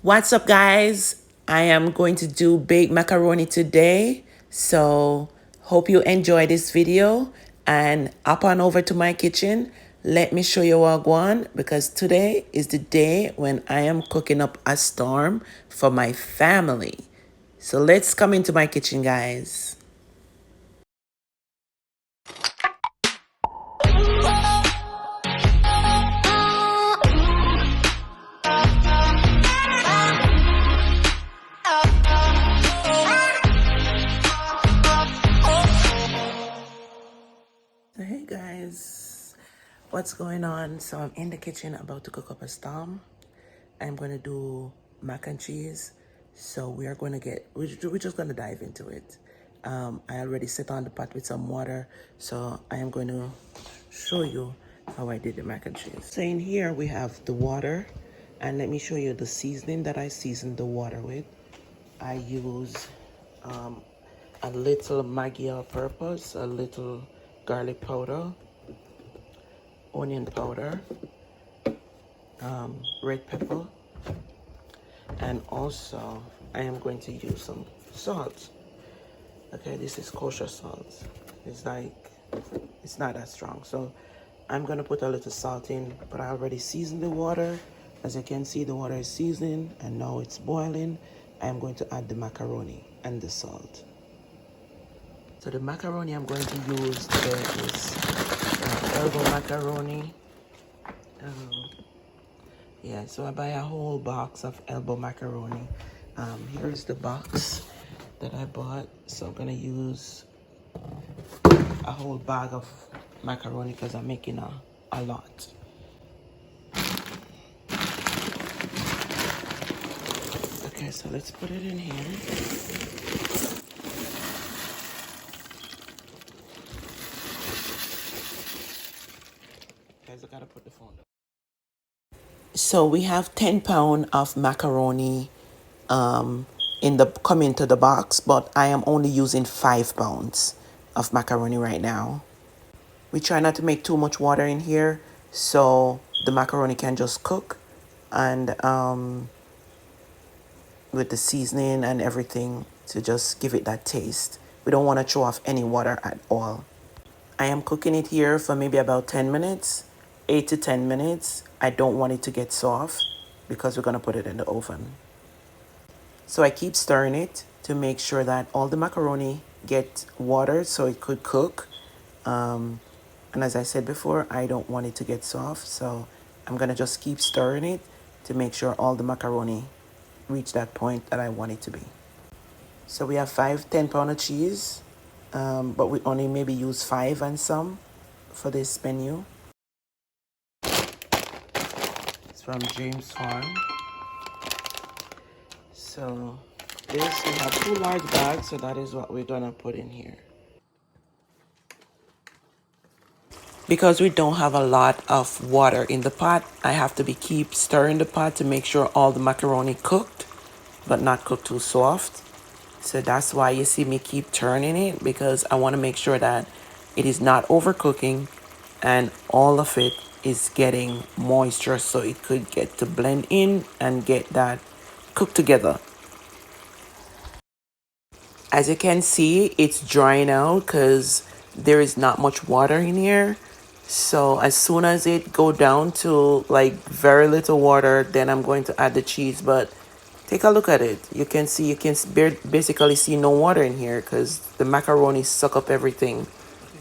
What's up, guys? I am going to do baked macaroni today. So, hope you enjoy this video and hop on over to my kitchen. Let me show you what I want because today is the day when I am cooking up a storm for my family. So, let's come into my kitchen, guys. So hey guys, what's going on? So I'm in the kitchen about to cook up a storm. I'm gonna do mac and cheese. So we're just gonna dive into it. I already set on the pot with some water, so I am going to show you how I did the mac and cheese. So in here we have the water, and let me show you the seasoning that I seasoned the water with. I use a little Maggi all-purpose, a little garlic powder, onion powder, red pepper, and also I am going to use some salt. Okay, this is kosher salt. It's not that strong, so I'm gonna put a little salt in, but I already seasoned the water. As you can see, the water is seasoned and now it's boiling. I'm going to add the macaroni and the salt. So the macaroni I'm going to use today is elbow macaroni. Yeah, so I buy a whole box of elbow macaroni. Here's the box that I bought. So I'm gonna use a whole bag of macaroni because I'm making a lot. Okay, so let's put it in here. Guys, I gotta put the phone down. So we have 10 pounds of macaroni coming to the box, but I am only using 5 pounds of macaroni right now. We try not to make too much water in here so the macaroni can just cook, and with the seasoning and everything to just give it that taste. We don't want to throw off any water at all. I am cooking it here for maybe about 10 minutes, 8 to 10 minutes. I don't want it to get soft because we're going to put it in the oven. So I keep stirring it to make sure that all the macaroni get water so it could cook. And as I said before, I don't want it to get soft. So I'm going to just keep stirring it to make sure all the macaroni reach that point that I want it to be. So we have 5 10-pound of cheese, but we only maybe use 5 and some for this menu. It's from James Farm. So this, we have 2 large bags, so that is what we're gonna put in here. Because we don't have a lot of water in the pot, I have to keep stirring the pot to make sure all the macaroni cooked, but not cooked too soft. So that's why you see me keep turning it, because I want to make sure that it is not overcooking and all of it is getting moisture so it could get to blend in and get that cooked together. As you can see, it's drying out because there is not much water in here. So as soon as it go down to like very little water, then I'm going to add the cheese. But take a look at it. You can basically see no water in here because the macaroni suck up everything.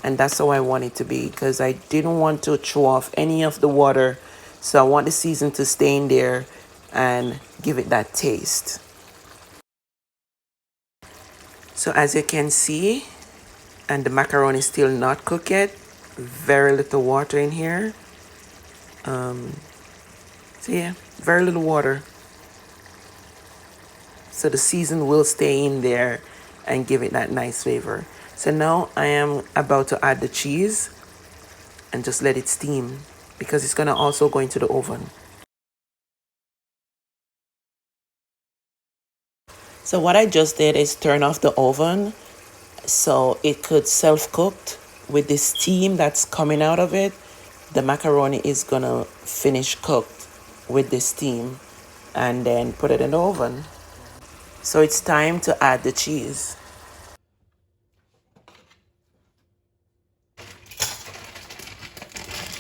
And that's how I want it to be, because I didn't want to throw off any of the water. So I want the season to stay in there and give it that taste. So as you can see, and the macaroni is still not cooked yet, very little water in here. So yeah, very little water. So the season will stay in there and give it that nice flavor. So now I am about to add the cheese and just let it steam, because it's gonna also go into the oven. So what I just did is turn off the oven so it could self-cooked. With the steam that's coming out of it, the macaroni is gonna finish cooked with the steam. and then put it in the oven. So it's time to add the cheese.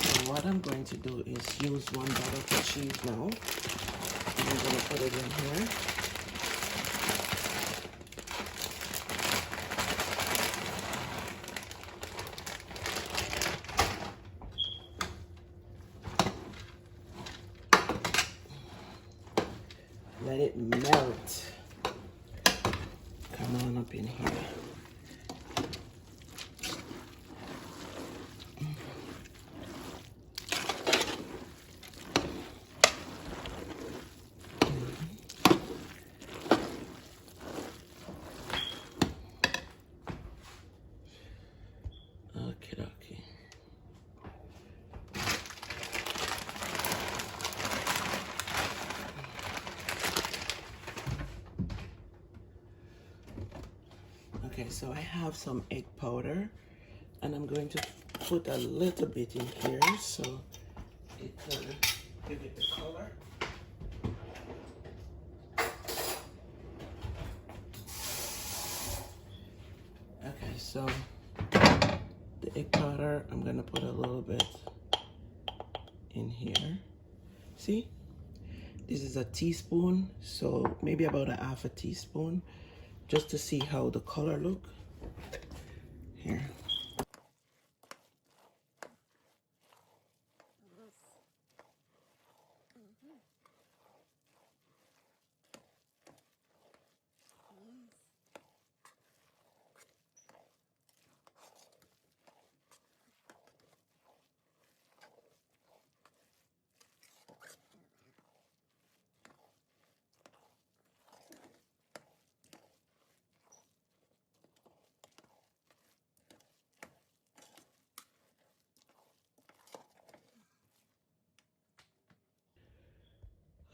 So what I'm going to do is use one butter cheese now. And I'm going to put it in here. Let it melt. Come on up in here. Okay, okay. Okay, so I have some egg powder, and I'm going to put a little bit in here so it can give it the color. Okay, so the egg powder, I'm gonna put a little bit in here. See? This is a teaspoon, so maybe about a half a teaspoon, just to see how the color look. Here.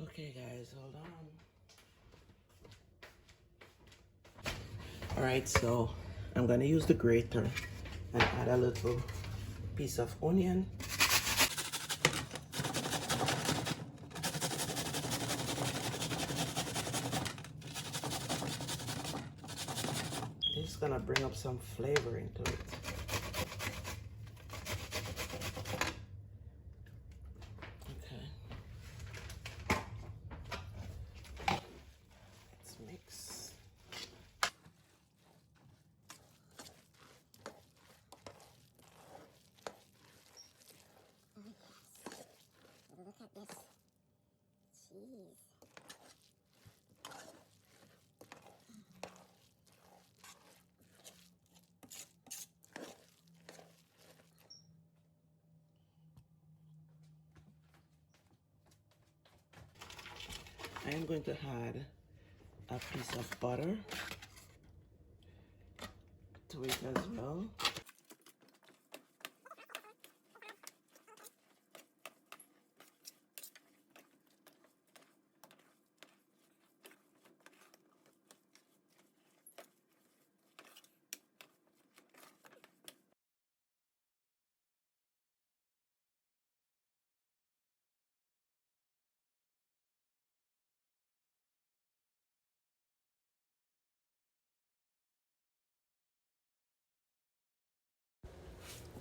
Okay guys, hold on. All right, so I'm gonna use the grater and add a little piece of onion. This is gonna bring up some flavor into it. Okay. Let's mix. Look at this cheese. I am going to add a piece of butter to it as well.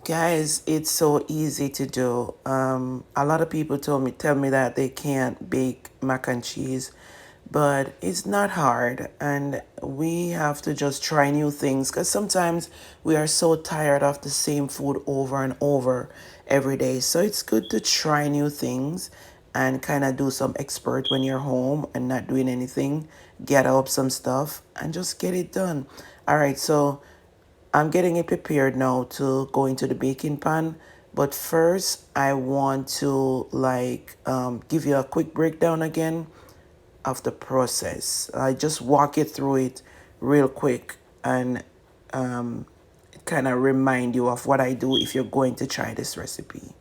Guys, it's so easy to do. A lot of people tell me that they can't bake mac and cheese, but it's not hard, and we have to just try new things because sometimes we are so tired of the same food over and over every day. So it's good to try new things and kind of do some expert when you're home and not doing anything. Get up some stuff and just get it done. All right, so I'm getting it prepared now to go into the baking pan. But first, I want to give you a quick breakdown again of the process. I just walk you through it real quick and kind of remind you of what I do if you're going to try this recipe.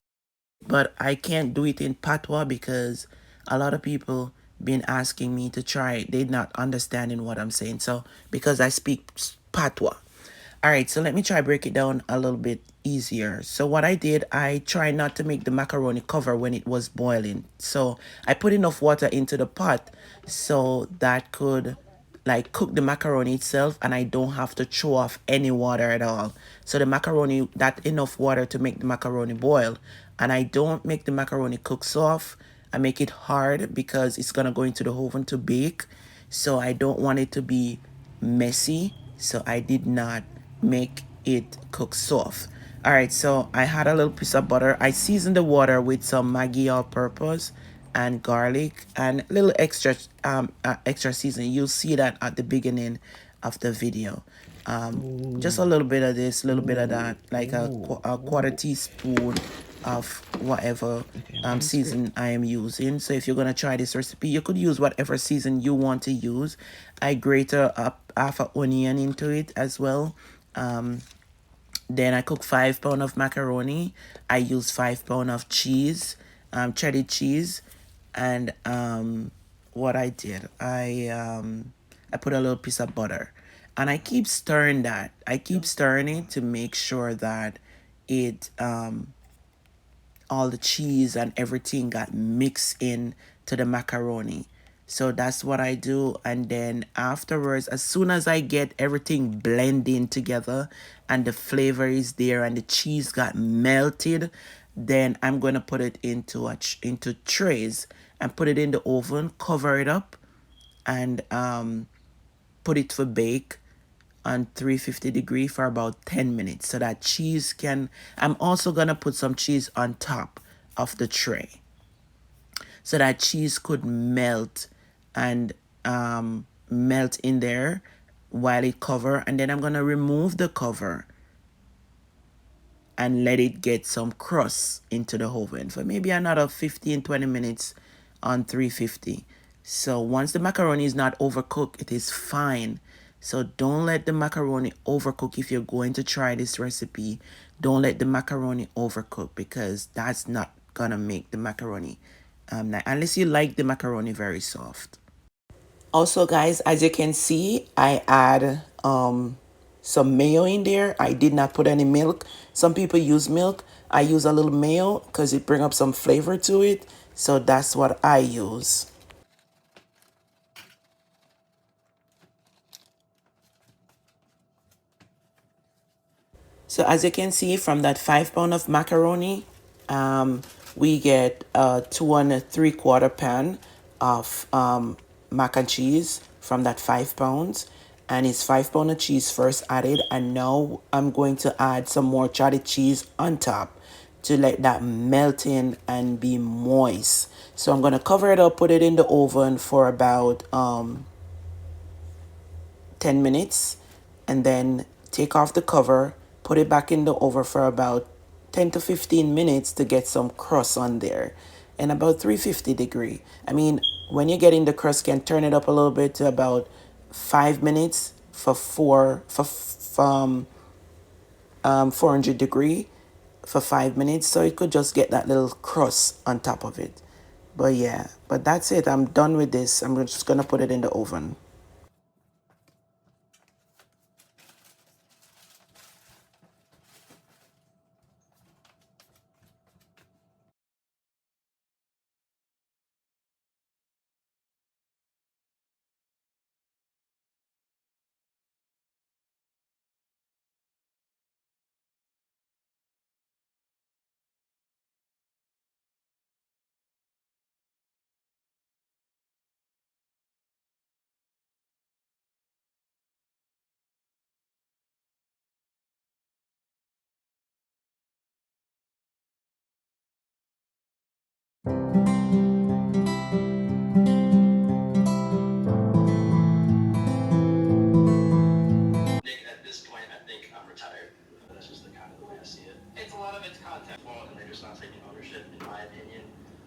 But I can't do it in patois because a lot of people been asking me to try it. They're not understanding what I'm saying. So because I speak patois. All right, so let me try break it down a little bit easier. So what I did, I tried not to make the macaroni cover when it was boiling. So I put enough water into the pot so that could like cook the macaroni itself, and I don't have to throw off any water at all. So the macaroni, that enough water to make the macaroni boil. And I don't make the macaroni cook soft. I make it hard because it's gonna go into the oven to bake. So I don't want it to be messy. So I did not make it cook soft. All right, so I had a little piece of butter. I seasoned the water with some Maggi all-purpose and garlic and a little extra seasoning. You'll see that at the beginning of the video. Just a little bit of this, a little bit of that, like a quarter teaspoon of whatever season I am using. So if you're gonna try this recipe, you could use whatever season you want to use. I grate a half an onion into it as well. Then I cook 5 pounds of macaroni. I use 5 pounds of cheese, cheddar cheese, and what I did, I put a little piece of butter, and I keep stirring that. I keep stirring it to make sure that it all the cheese and everything got mixed in to the macaroni. So that's what I do. And then afterwards, as soon as I get everything blending together and the flavor is there and the cheese got melted, then I'm going to put it into into trays and put it in the oven, cover it up, and put it for bake on 350-degree for about 10 minutes so that cheese can, I'm also going to put some cheese on top of the tray so that cheese could melt and melt in there while it cover. And then I'm going to remove the cover and let it get some crust into the oven for maybe another 15-20 minutes on 350. So once the macaroni is not overcooked, it is fine. So don't let the macaroni overcook. If you're going to try this recipe, don't let the macaroni overcook, because that's not gonna make the macaroni unless you like the macaroni very soft. Also, guys, as you can see, I add some mayo in there. I did not put any milk. Some people use milk. I use a little mayo because it brings up some flavor to it. So that's what I use. So as you can see from that 5 pound of macaroni, we get 2 and 3/4 pan of mac and cheese from that 5 pounds. And it's 5 pounds of cheese first added. And now I'm going to add some more cheddar cheese on top to let that melt in and be moist. So I'm going to cover it up, put it in the oven for about 10 minutes, and then take off the cover, put it back in the oven for about 10 to 15 minutes to get some crust on there, and about 350-degree. I mean, when you're getting the crust, can turn it up a little bit to about 5 minutes for 400-degree for 5 minutes, so it could just get that little crust on top of it. But yeah, but that's it. I'm done with this. I'm just gonna put it in the oven. Nick, at this point, I think I'm retired. That's just the kind of the way I see it. It's a lot of it's content fault, and they're just not taking ownership, in my opinion.